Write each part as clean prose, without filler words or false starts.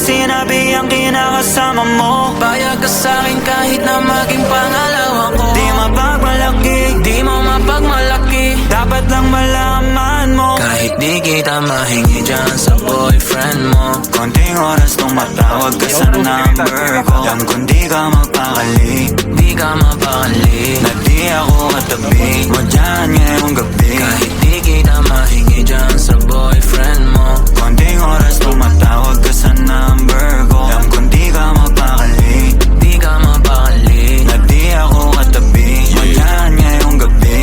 sinabi ang kinakasama mo. Bayag ka sa'kin kahit na maging pangalawa ko. Di mapagmalaki, Di mo mapagmalaki, dapat lang malaman mo. kahit di kita mahingi dyan sa boyfriend mo. Konting oras nung matawag ka sa number ko. Alam kong di ka magpakali, Di ka mapakali, na di ako katabi mo dyan ngayong gabi. kahit di kita mahingi dyan sa boyfriend mo. Konting oras nung matawag ka sa number ko. Alam kong di ka magpakali, Di ka mapakali, na di ako katabi mo dyan ngayong gabi.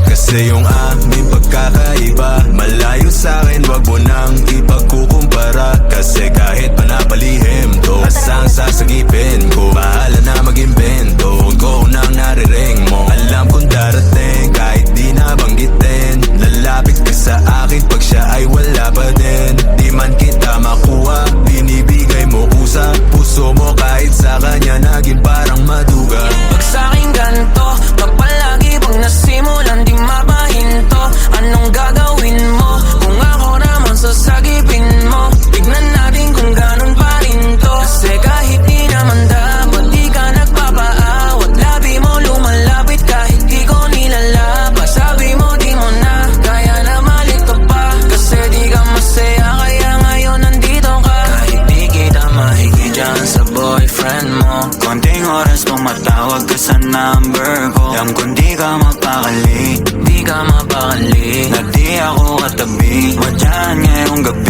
Kasi yung aming pagkakaiba malayo sa'kin, wag mo nang ipagkukumpara. Kasi kahit panapalihim to, asang sasagipin ko, bahala na mag-imbento. Huwag ko nang nariring mo, alam kong darating kahit di nabanggitin. Lalapit ka sa akin pag siya ay wala pa din. Di man kita makuha, binibigay mo usap. Puso mo kahit sa kanya naging parang maduga. pag sa'kin ganito, pag palagi pag nasimulan di mapahinto. Anong gagawin mo kung ako naman sasagipin mo? Tignan natin kung ganun pa rin to. Kasi kahit di naman dapat di ka nagpapaawat. Labi mo lumalapit kahit di ko nilalaba. Sabi mo di mo na kaya na malito pa. Kasi di ka masaya kaya ngayon nandito ka. Kahit di kita mahingi dyan sa boyfriend mo. Konting oras nung matawag ka sa number ko. Alam kong di ka magpakali, Di ka mapakali, na di ako katabi mo dyan ngayong gabi.